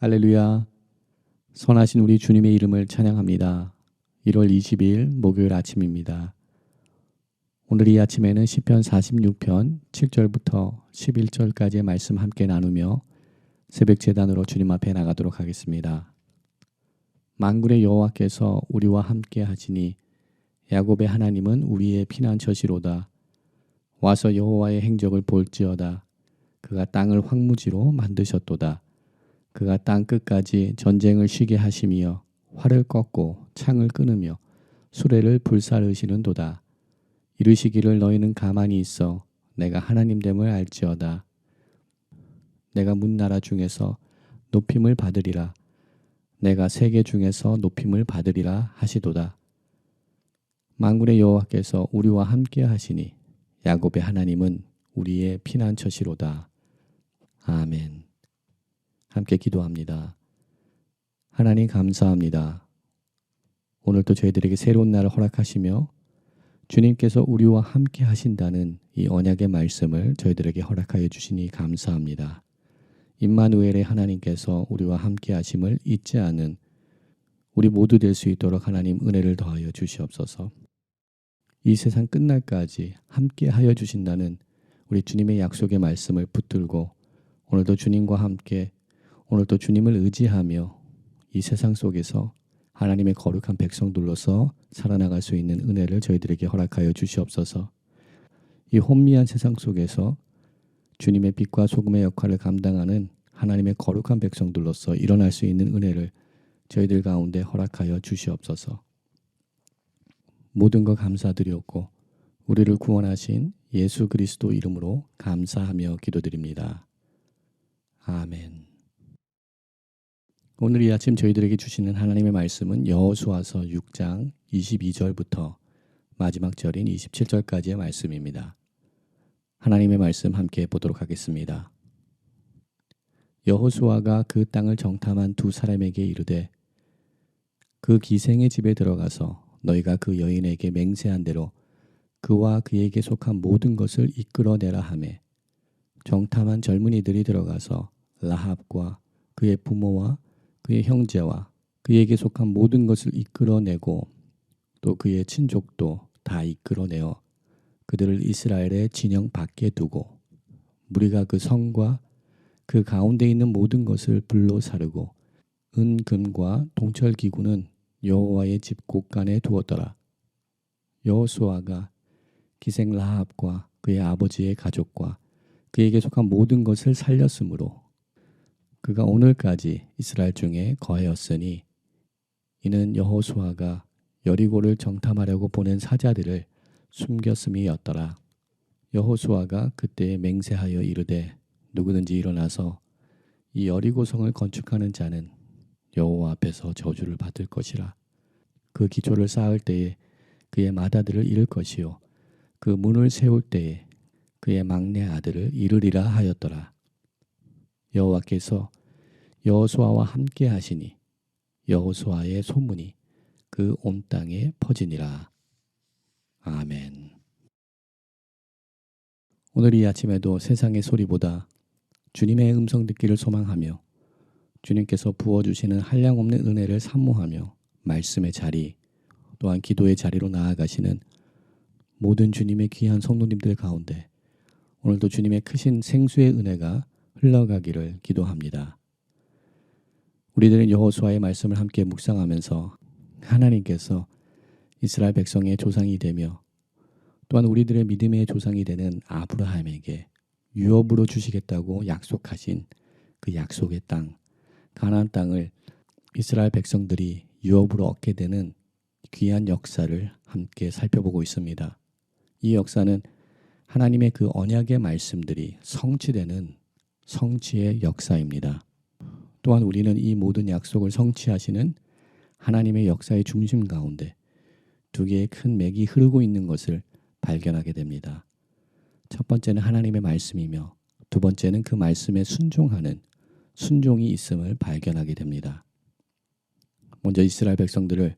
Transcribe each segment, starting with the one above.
할렐루야. 선하신 우리 주님의 이름을 찬양합니다. 1월 22일 목요일 아침입니다. 오늘 이 아침에는 시편 46편 7절부터 11절까지의 말씀 함께 나누며 새벽 제단으로 주님 앞에 나가도록 하겠습니다. 만군의 여호와께서 우리와 함께 하시니 야곱의 하나님은 우리의 피난처시로다. 와서 여호와의 행적을 볼지어다. 그가 땅을 황무지로 만드셨도다. 그가 땅 끝까지 전쟁을 쉬게 하시며 활을 꺾고 창을 끊으며 수레를 불사르시는도다. 이르시기를 너희는 가만히 있어 내가 하나님됨을 알지어다. 내가 문나라 중에서 높임을 받으리라. 내가 세계 중에서 높임을 받으리라 하시도다. 만군의 여호와께서 우리와 함께 하시니 야곱의 하나님은 우리의 피난처시로다. 아멘. 함께 기도합니다. 하나님 감사합니다. 오늘도 저희들에게 새로운 날을 허락하시며 주님께서 우리와 함께 하신다는 이 언약의 말씀을 저희들에게 허락하여 주시니 감사합니다. 임마누엘의 하나님께서 우리와 함께 하심을 잊지 않은 우리 모두 될 수 있도록 하나님 은혜를 더하여 주시옵소서. 이 세상 끝날까지 함께 하여 주신다는 우리 주님의 약속의 말씀을 붙들고 오늘도 주님과 함께 오늘도 주님을 의지하며 이 세상 속에서 하나님의 거룩한 백성들로서 살아나갈 수 있는 은혜를 저희들에게 허락하여 주시옵소서. 이 혼미한 세상 속에서 주님의 빛과 소금의 역할을 감당하는 하나님의 거룩한 백성들로서 일어날 수 있는 은혜를 저희들 가운데 허락하여 주시옵소서. 모든 것 감사드리옵고 우리를 구원하신 예수 그리스도 이름으로 감사하며 기도드립니다. 아멘. 오늘 이 아침 저희들에게 주시는 하나님의 말씀은 여호수아서 6장 22절부터 마지막 절인 27절까지의 말씀입니다. 하나님의 말씀 함께 보도록 하겠습니다. 여호수아가 그 땅을 정탐한 두 사람에게 이르되 그 기생의 집에 들어가서 너희가 그 여인에게 맹세한 대로 그와 그에게 속한 모든 것을 이끌어내라 하매 정탐한 젊은이들이 들어가서 라합과 그의 부모와 그의 형제와 그에게 속한 모든 것을 이끌어내고 또 그의 친족도 다 이끌어내어 그들을 이스라엘의 진영 밖에 두고 무리가 그 성과 그 가운데 있는 모든 것을 불로 사르고 은, 금과 동철 기구는 여호와의 집 곳간에 두었더라. 여호수아가 기생 라합과 그의 아버지의 가족과 그에게 속한 모든 것을 살렸으므로 그가 오늘까지 이스라엘 중에 거하였으니 이는 여호수아가 여리고를 정탐하려고 보낸 사자들을 숨겼음이었더라. 여호수아가 그때에 맹세하여 이르되 누구든지 일어나서 이 여리고성을 건축하는 자는 여호와 앞에서 저주를 받을 것이라. 그 기초를 쌓을 때에 그의 맏아들을 잃을 것이요 그 문을 세울 때에 그의 막내 아들을 잃으리라 하였더라. 여호와께서 여호수아와 함께 하시니 여호수아의 소문이 그 온 땅에 퍼지니라. 아멘. 오늘 이 아침에도 세상의 소리보다 주님의 음성 듣기를 소망하며 주님께서 부어주시는 한량없는 은혜를 사모하며 말씀의 자리 또한 기도의 자리로 나아가시는 모든 주님의 귀한 성도님들 가운데 오늘도 주님의 크신 생수의 은혜가 흘러가기를 기도합니다. 우리들은 여호수아의 말씀을 함께 묵상하면서 하나님께서 이스라엘 백성의 조상이 되며 또한 우리들의 믿음의 조상이 되는 아브라함에게 유업으로 주시겠다고 약속하신 그 약속의 땅 가나안 땅을 이스라엘 백성들이 유업으로 얻게 되는 귀한 역사를 함께 살펴보고 있습니다. 이 역사는 하나님의 그 언약의 말씀들이 성취되는 성취의 역사입니다. 또한 우리는 이 모든 약속을 성취하시는 하나님의 역사의 중심 가운데 두 개의 큰 맥이 흐르고 있는 것을 발견하게 됩니다. 첫 번째는 하나님의 말씀이며 두 번째는 그 말씀에 순종하는 순종이 있음을 발견하게 됩니다. 먼저 이스라엘 백성들을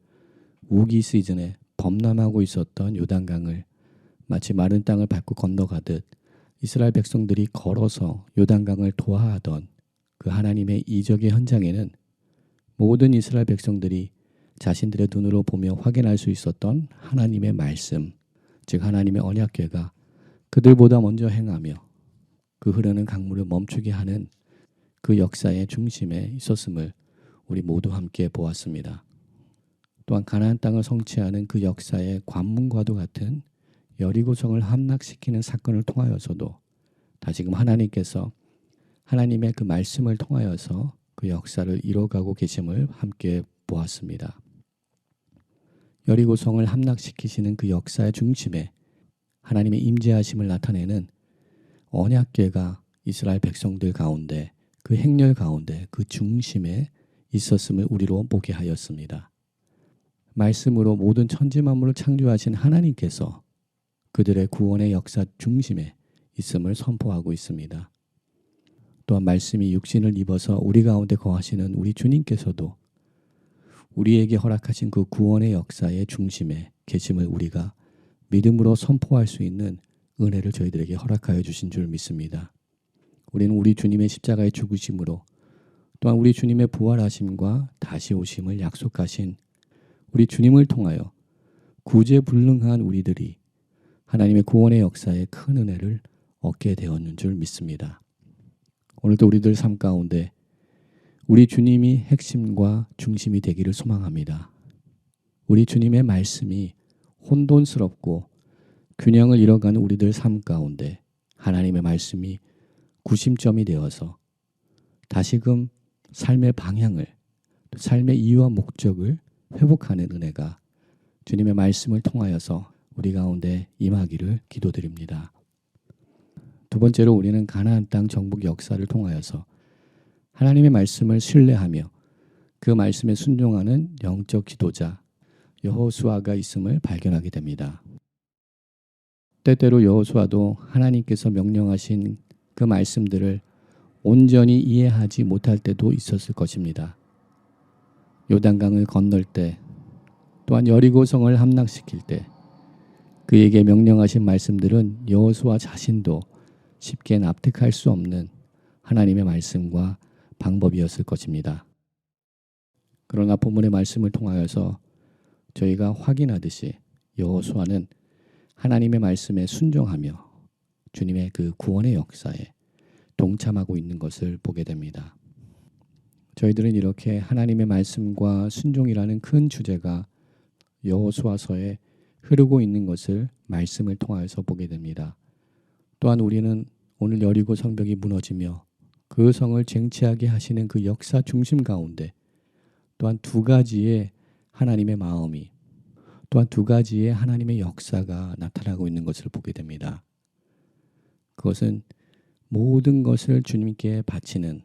우기 시즌에 범람하고 있었던 요단강을 마치 마른 땅을 밟고 건너가듯 이스라엘 백성들이 걸어서 요단강을 도하하던 그 하나님의 이적의 현장에는 모든 이스라엘 백성들이 자신들의 눈으로 보며 확인할 수 있었던 하나님의 말씀, 즉 하나님의 언약궤가 그들보다 먼저 행하며 그 흐르는 강물을 멈추게 하는 그 역사의 중심에 있었음을 우리 모두 함께 보았습니다. 또한 가나안 땅을 성취하는 그 역사의 관문과도 같은 여리고성을 함락시키는 사건을 통하여서도 다시금 하나님께서 하나님의 그 말씀을 통하여서 그 역사를 이뤄가고 계심을 함께 보았습니다. 여리고성을 함락시키시는 그 역사의 중심에 하나님의 임재하심을 나타내는 언약궤가 이스라엘 백성들 가운데 그 행렬 가운데 그 중심에 있었음을 우리로 보게 하였습니다. 말씀으로 모든 천지 만물을 창조하신 하나님께서 그들의 구원의 역사 중심에 있음을 선포하고 있습니다. 또한 말씀이 육신을 입어서 우리 가운데 거하시는 우리 주님께서도 우리에게 허락하신 그 구원의 역사의 중심에 계심을 우리가 믿음으로 선포할 수 있는 은혜를 저희들에게 허락하여 주신 줄 믿습니다. 우리는 우리 주님의 십자가의 죽으심으로 또한 우리 주님의 부활하심과 다시 오심을 약속하신 우리 주님을 통하여 구제불능한 우리들이 하나님의 구원의 역사에 큰 은혜를 얻게 되었는 줄 믿습니다. 오늘도 우리들 삶 가운데 우리 주님이 핵심과 중심이 되기를 소망합니다. 우리 주님의 말씀이 혼돈스럽고 균형을 잃어가는 우리들 삶 가운데 하나님의 말씀이 구심점이 되어서 다시금 삶의 방향을, 삶의 이유와 목적을 회복하는 은혜가 주님의 말씀을 통하여서 우리 가운데 임하기를 기도드립니다. 두 번째로 우리는 가나안 땅 정복 역사를 통하여서 하나님의 말씀을 신뢰하며 그 말씀에 순종하는 영적 지도자 여호수아가 있음을 발견하게 됩니다. 때때로 여호수아도 하나님께서 명령하신 그 말씀들을 온전히 이해하지 못할 때도 있었을 것입니다. 요단강을 건널 때 또한 여리고성을 함락시킬 때 그에게 명령하신 말씀들은 여호수아 자신도 쉽게 납득할 수 없는 하나님의 말씀과 방법이었을 것입니다. 그러나 본문의 말씀을 통하여서 저희가 확인하듯이 여호수아는 하나님의 말씀에 순종하며 주님의 그 구원의 역사에 동참하고 있는 것을 보게 됩니다. 저희들은 이렇게 하나님의 말씀과 순종이라는 큰 주제가 여호수아서에 흐르고 있는 것을 말씀을 통하여서 보게 됩니다. 또한 우리는 오늘 여리고 성벽이 무너지며 그 성을 쟁취하게 하시는 그 역사 중심 가운데 또한 두 가지의 하나님의 마음이 또한 두 가지의 하나님의 역사가 나타나고 있는 것을 보게 됩니다. 그것은 모든 것을 주님께 바치는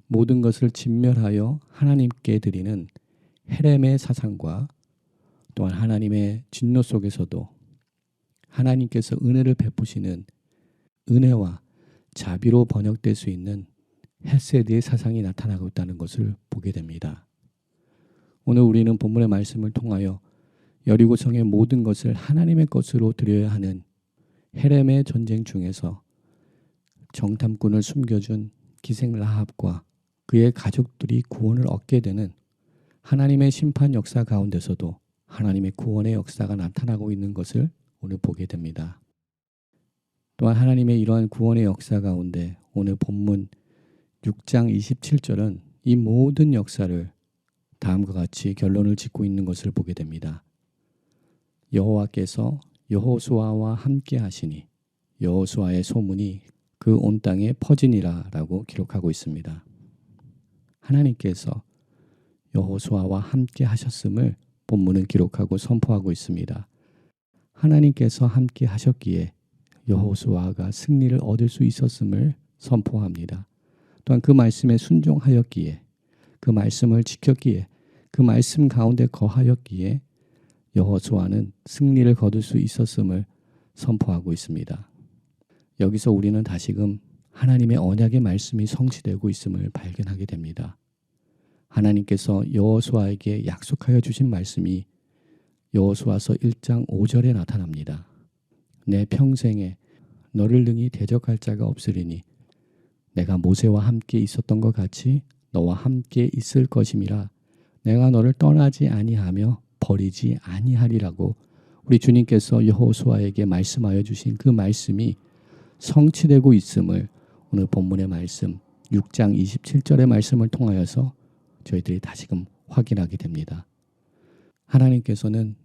모든 것을 진멸하여 하나님께 드리는 헤렘의 사상과 또한 하나님의 진노 속에서도 하나님께서 은혜를 베푸시는 은혜와 자비로 번역될 수 있는 헤세드의 사상이 나타나고 있다는 것을 보게 됩니다. 오늘 우리는 본문의 말씀을 통하여 여리고성의 모든 것을 하나님의 것으로 드려야 하는 헤렘의 전쟁 중에서 정탐꾼을 숨겨준 기생 라합과 그의 가족들이 구원을 얻게 되는 하나님의 심판 역사 가운데서도 하나님의 구원의 역사가 나타나고 있는 것을 오늘 보게 됩니다. 또한 하나님의 이러한 구원의 역사 가운데 오늘 본문 6장 27절은 이 모든 역사를 다음과 같이 결론을 짓고 있는 것을 보게 됩니다. 여호와께서 여호수아와 함께 하시니 여호수아의 소문이 그 온 땅에 퍼지니라 라고 기록하고 있습니다. 하나님께서 여호수아와 함께 하셨음을 본문은 기록하고 선포하고 있습니다. 하나님께서 함께 하셨기에 여호수아가 승리를 얻을 수 있었음을 선포합니다. 또한 그 말씀에 순종하였기에 그 말씀을 지켰기에 그 말씀 가운데 거하였기에 여호수아는 승리를 거둘 수 있었음을 선포하고 있습니다. 여기서 우리는 다시금 하나님의 언약의 말씀이 성취되고 있음을 발견하게 됩니다. 하나님께서 여호수아에게 약속하여 주신 말씀이 여호수아서 1장 5절에 나타납니다. 내 평생에 너를 능히 대적할 자가 없으리니 내가 모세와 함께 있었던 것 같이 너와 함께 있을 것임이라. 내가 너를 떠나지 아니하며 버리지 아니하리라고 우리 주님께서 여호수아에게 말씀하여 주신 그 말씀이 성취되고 있음을 오늘 본문의 말씀 6장 27절의 말씀을 통하여서 저희들이 다시금 확인하게 됩니다. 하나님께서는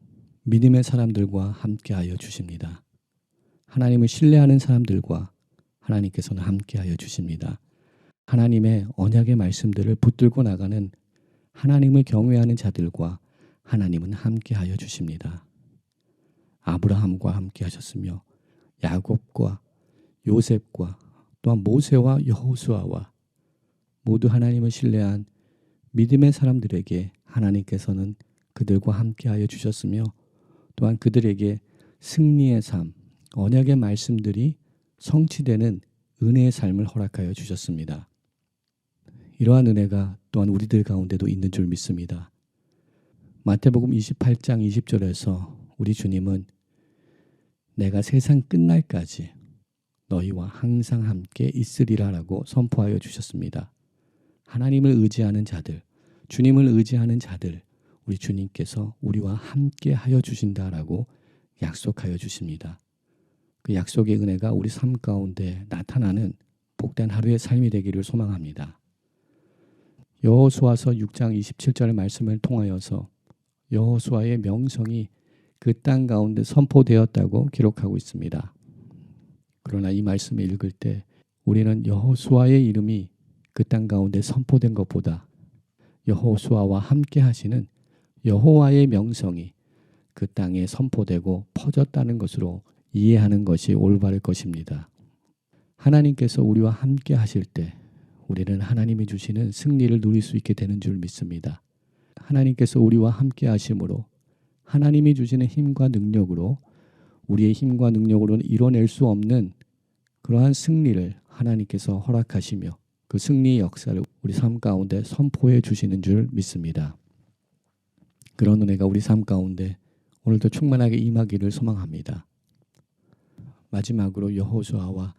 믿음의 사람들과 함께하여 주십니다. 하나님을 신뢰하는 사람들과 하나님께서는 함께하여 주십니다. 하나님의 언약의 말씀들을 붙들고 나가는 하나님을 경외하는 자들과 하나님은 함께하여 주십니다. 아브라함과 함께하셨으며 야곱과 요셉과 또한 모세와 여호수아와 모두 하나님을 신뢰한 믿음의 사람들에게 하나님께서는 그들과 함께하여 주셨으며 또한 그들에게 승리의 삶, 언약의 말씀들이 성취되는 은혜의 삶을 허락하여 주셨습니다. 이러한 은혜가 또한 우리들 가운데도 있는 줄 믿습니다. 마태복음 28장 20절에서 우리 주님은 내가 세상 끝날까지 너희와 항상 함께 있으리라라고 선포하여 주셨습니다. 하나님을 의지하는 자들, 주님을 의지하는 자들, 우리 주님께서 우리와 함께 하여 주신다라고 약속하여 주십니다. 그 약속의 은혜가 우리 삶 가운데 나타나는 복된 하루의 삶이 되기를 소망합니다. 여호수아서 6장 27절의 말씀을 통하여서 여호수아의 명성이 그 땅 가운데 선포되었다고 기록하고 있습니다. 그러나 이 말씀을 읽을 때 우리는 여호수아의 이름이 그 땅 가운데 선포된 것보다 여호수아와 함께 하시는 여호와의 명성이 그 땅에 선포되고 퍼졌다는 것으로 이해하는 것이 올바를 것입니다. 하나님께서 우리와 함께 하실 때 우리는 하나님이 주시는 승리를 누릴 수 있게 되는 줄 믿습니다. 하나님께서 우리와 함께 하심으로 하나님이 주시는 힘과 능력으로 우리의 힘과 능력으로는 이뤄낼 수 없는 그러한 승리를 하나님께서 허락하시며 그 승리의 역사를 우리 삶 가운데 선포해 주시는 줄 믿습니다. 그런 은혜가 우리 삶 가운데 오늘도 충만하게 임하기를 소망합니다. 마지막으로 여호수아와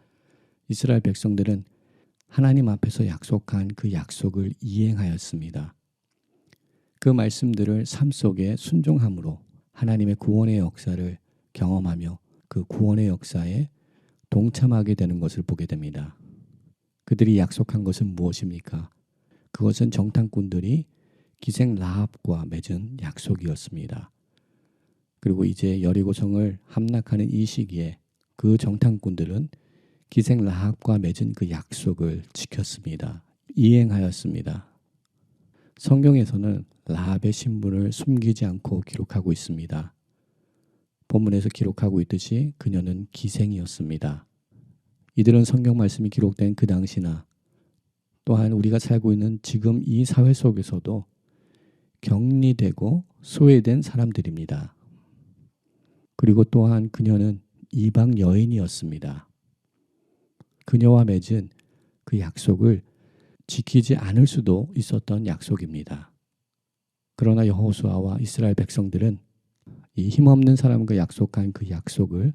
이스라엘 백성들은 하나님 앞에서 약속한 그 약속을 이행하였습니다. 그 말씀들을 삶 속에 순종함으로 하나님의 구원의 역사를 경험하며 그 구원의 역사에 동참하게 되는 것을 보게 됩니다. 그들이 약속한 것은 무엇입니까? 그것은 정탐꾼들이 기생 라합과 맺은 약속이었습니다. 그리고 이제 여리고성을 함락하는 이 시기에 그 정탐꾼들은 기생 라합과 맺은 그 약속을 지켰습니다. 이행하였습니다. 성경에서는 라합의 신분을 숨기지 않고 기록하고 있습니다. 본문에서 기록하고 있듯이 그녀는 기생이었습니다. 이들은 성경 말씀이 기록된 그 당시나 또한 우리가 살고 있는 지금 이 사회 속에서도 격리되고 소외된 사람들입니다. 그리고 또한 그녀는 이방 여인이었습니다. 그녀와 맺은 그 약속을 지키지 않을 수도 있었던 약속입니다. 그러나 여호수아와 이스라엘 백성들은 이 힘없는 사람과 약속한 그 약속을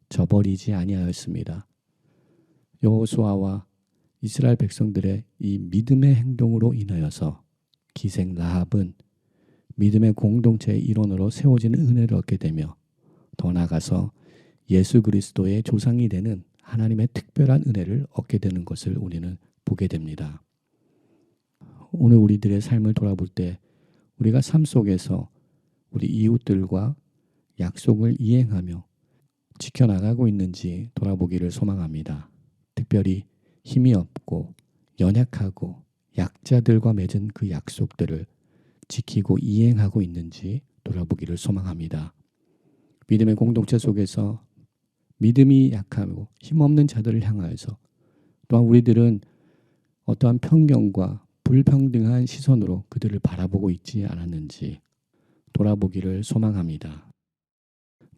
저버리지 아니하였습니다. 여호수아와 이스라엘 백성들의 이 믿음의 행동으로 인하여서 기생 라합은 믿음의 공동체의 일원으로 세워지는 은혜를 얻게 되며 더 나아가서 예수 그리스도의 조상이 되는 하나님의 특별한 은혜를 얻게 되는 것을 우리는 보게 됩니다. 오늘 우리들의 삶을 돌아볼 때 우리가 삶 속에서 우리 이웃들과 약속을 이행하며 지켜나가고 있는지 돌아보기를 소망합니다. 특별히 힘이 없고 연약하고 약자들과 맺은 그 약속들을 지키고 이행하고 있는지 돌아보기를 소망합니다. 믿음의 공동체 속에서 믿음이 약하고 힘없는 자들을 향하여서 또한 우리들은 어떠한 편견과 불평등한 시선으로 그들을 바라보고 있지 않았는지 돌아보기를 소망합니다.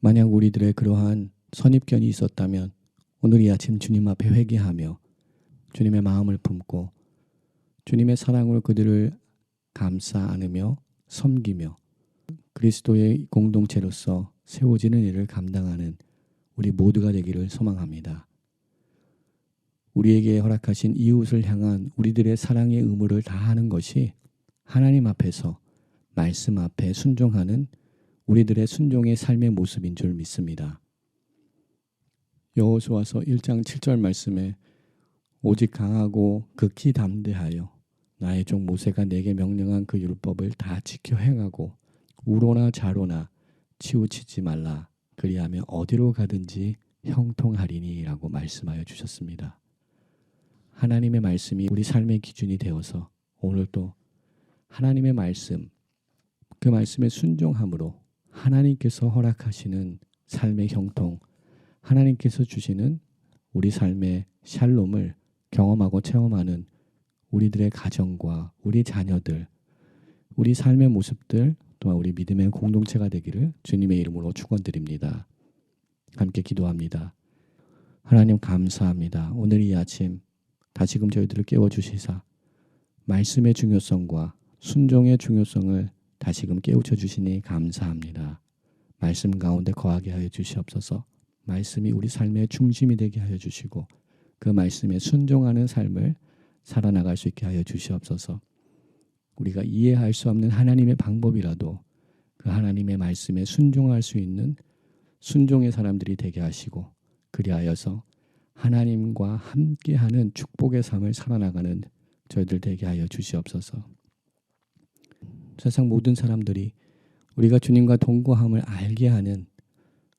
만약 우리들의 그러한 선입견이 있었다면 오늘 이 아침 주님 앞에 회개하며 주님의 마음을 품고 주님의 사랑으로 그들을 감싸 안으며 섬기며 그리스도의 공동체로서 세워지는 일을 감당하는 우리 모두가 되기를 소망합니다. 우리에게 허락하신 이웃을 향한 우리들의 사랑의 의무를 다하는 것이 하나님 앞에서 말씀 앞에 순종하는 우리들의 순종의 삶의 모습인 줄 믿습니다. 여호수아서 1장 7절 말씀에 오직 강하고 극히 담대하여 나의 종 모세가 내게 명령한 그 율법을 다 지켜 행하고 우로나 좌로나 치우치지 말라. 그리하면 어디로 가든지 형통하리니 라고 말씀하여 주셨습니다. 하나님의 말씀이 우리 삶의 기준이 되어서 오늘도 하나님의 말씀, 그 말씀에 순종함으로 하나님께서 허락하시는 삶의 형통, 하나님께서 주시는 우리 삶의 샬롬을 경험하고 체험하는 우리들의 가정과 우리 자녀들, 우리 삶의 모습들, 또한 우리 믿음의 공동체가 되기를 주님의 이름으로 축원드립니다. 함께 기도합니다. 하나님 감사합니다. 오늘 이 아침 다시금 저희들을 깨워주시사 말씀의 중요성과 순종의 중요성을 다시금 깨우쳐 주시니 감사합니다. 말씀 가운데 거하게 하여 주시옵소서. 말씀이 우리 삶의 중심이 되게 하여 주시고 그 말씀에 순종하는 삶을 살아나갈 수 있게 하여 주시옵소서. 우리가 이해할 수 없는 하나님의 방법이라도 그 하나님의 말씀에 순종할 수 있는 순종의 사람들이 되게 하시고 그리하여서 하나님과 함께하는 축복의 삶을 살아나가는 저희들 되게 하여 주시옵소서. 세상 모든 사람들이 우리가 주님과 동거함을 알게 하는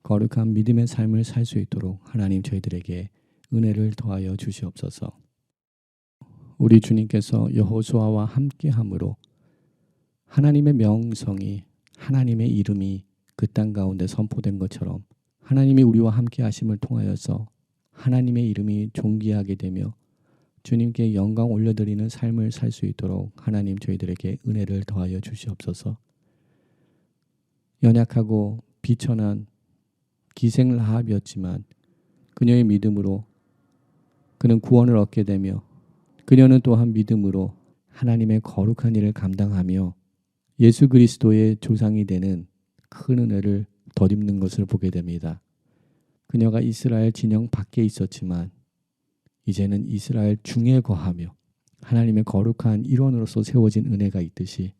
거룩한 믿음의 삶을 살 수 있도록 하나님 저희들에게 은혜를 더하여 주시옵소서. 우리 주님께서 여호수아와 함께함으로 하나님의 명성이 하나님의 이름이 그 땅 가운데 선포된 것처럼 하나님이 우리와 함께 하심을 통하여서 하나님의 이름이 존귀하게 되며 주님께 영광 올려드리는 삶을 살 수 있도록 하나님 저희들에게 은혜를 더하여 주시옵소서. 연약하고 비천한 기생 라합이었지만 그녀의 믿음으로 그는 구원을 얻게 되며 그녀는 또한 믿음으로 하나님의 거룩한 일을 감당하며 예수 그리스도의 조상이 되는 큰 은혜를 덧입는 것을 보게 됩니다. 그녀가 이스라엘 진영 밖에 있었지만 이제는 이스라엘 중에 거하며 하나님의 거룩한 일원으로서 세워진 은혜가 있듯이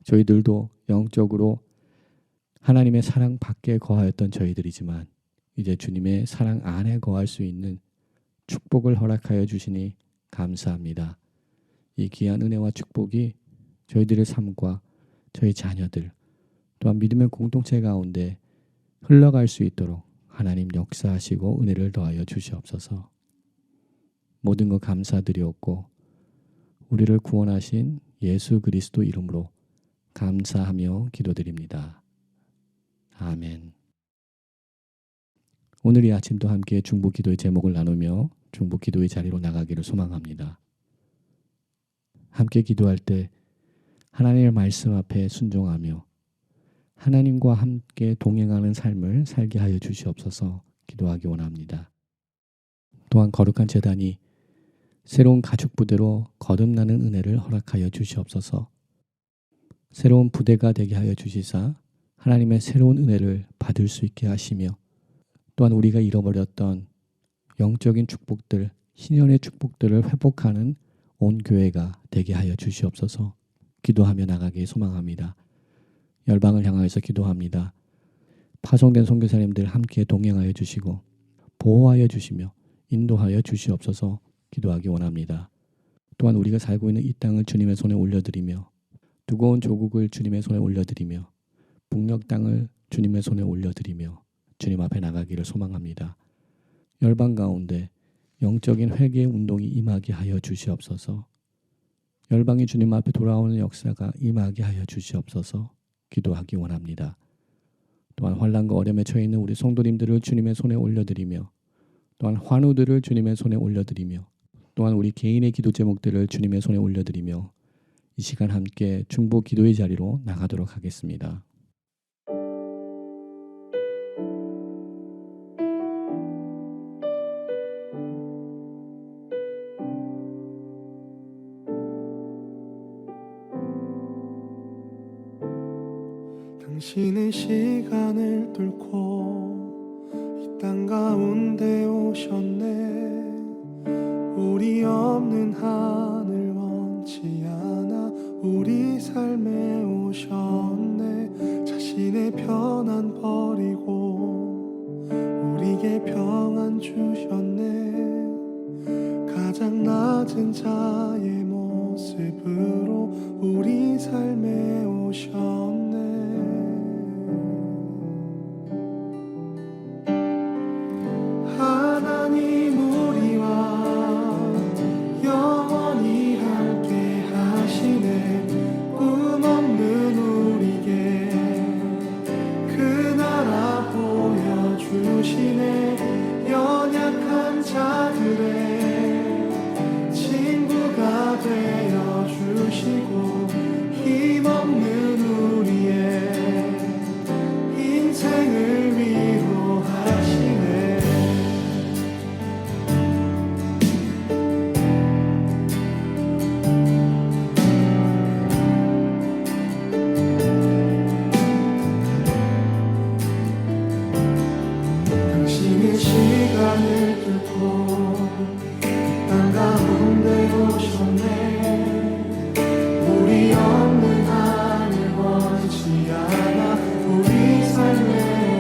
저희들도 영적으로 하나님의 사랑 밖에 거하였던 저희들이지만 이제 주님의 사랑 안에 거할 수 있는 축복을 허락하여 주시니 감사합니다. 이 귀한 은혜와 축복이 저희들의 삶과 저희 자녀들 또한 믿음의 공동체 가운데 흘러갈 수 있도록 하나님 역사하시고 은혜를 더하여 주시옵소서. 모든 것 감사드리옵고 우리를 구원하신 예수 그리스도 이름으로 감사하며 기도드립니다. 아멘. 오늘 이 아침도 함께 중보 기도의 제목을 나누며 중보 기도의 자리로 나가기를 소망합니다. 함께 기도할 때 하나님의 말씀 앞에 순종하며 하나님과 함께 동행하는 삶을 살게 하여 주시옵소서 기도하기 원합니다. 또한 거룩한 제단이 새로운 가죽 부대로 거듭나는 은혜를 허락하여 주시옵소서. 새로운 부대가 되게 하여 주시사 하나님의 새로운 은혜를 받을 수 있게 하시며 또한 우리가 잃어버렸던 영적인 축복들, 희년의 축복들을 회복하는 온 교회가 되게 하여 주시옵소서 기도하며 나가기 소망합니다. 열방을 향하여서 기도합니다. 파송된 선교사님들 함께 동행하여 주시고 보호하여 주시며 인도하여 주시옵소서 기도하기 원합니다. 또한 우리가 살고 있는 이 땅을 주님의 손에 올려드리며 두꺼운 조국을 주님의 손에 올려드리며 북녘 땅을 주님의 손에 올려드리며 주님 앞에 나가기를 소망합니다. 열방 가운데 영적인 회개의 운동이 임하게 하여 주시옵소서. 열방이 주님 앞에 돌아오는 역사가 임하게 하여 주시옵소서 기도하기 원합니다. 또한 환난과 어려움에 처해 있는 우리 성도님들을 주님의 손에 올려드리며 또한 환우들을 주님의 손에 올려드리며 또한 우리 개인의 기도 제목들을 주님의 손에 올려드리며 이 시간 함께 중보 기도의 자리로 나가도록 하겠습니다. 당신은 시간을 뚫고 이 땅 가운데 오셨네. 우리 없는 하늘 원치 않아 우리 삶에 오셨네. 자신의 편안 버리고 우리에게 평안 주셨네. 가장 낮은 자의 모습으로 우리 삶에 오셨네. 하나님 우리와 영원히 함께 하시네. 꿈 없는 우리에게 그 나라 보여주시네. 연약한 자들의 친구가 되어주시고 힘없는 우리의 인생을 위로하시네. 당신의 시간을 뚫고 땅 가운데 오셨네. 우리 없는 하늘 원치 않아 우리 삶에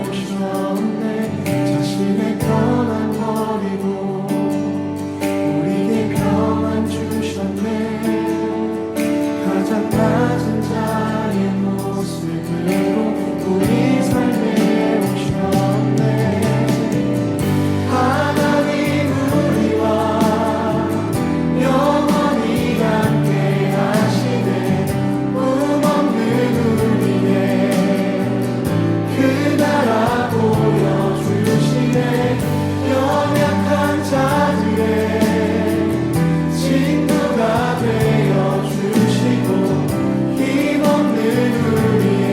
오셨네. 자신의 편안 버리고 우리에게 평안 주셨네. 가장 낮은 자의 모습으로 우리 삶에 오셨네. 하나님 우리와 영원히 함께 하시네. 꿈 없는 우리의 그 나라 보여주시네. 연약한 자들의 친구가 되어주시고 힘없는 우리의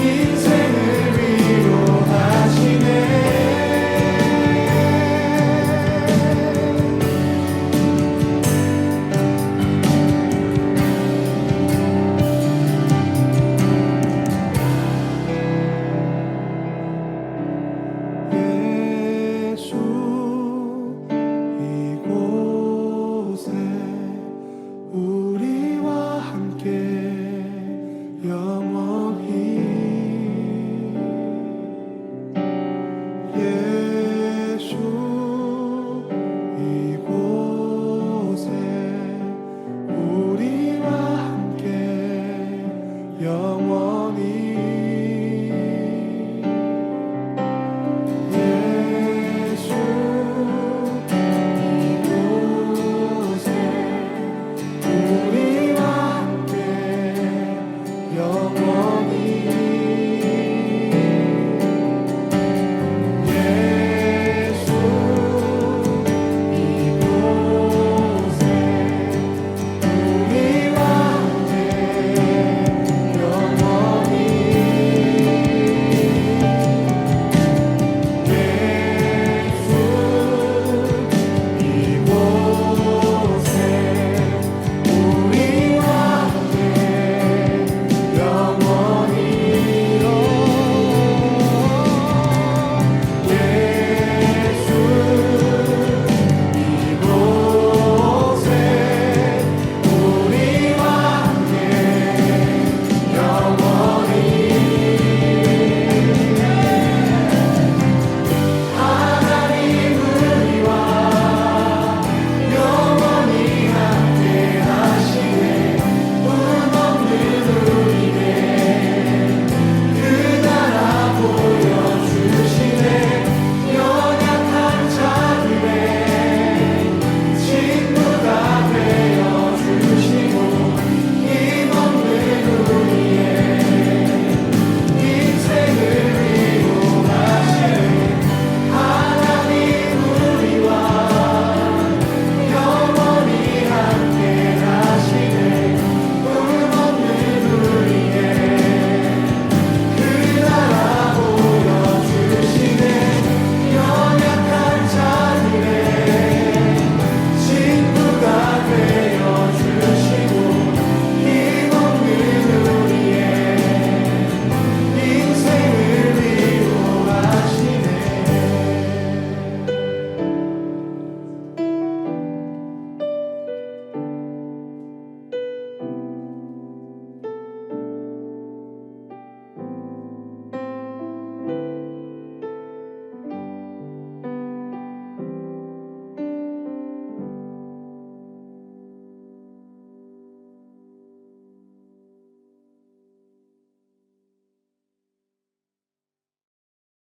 인생을 위로하시네. 예수 이곳에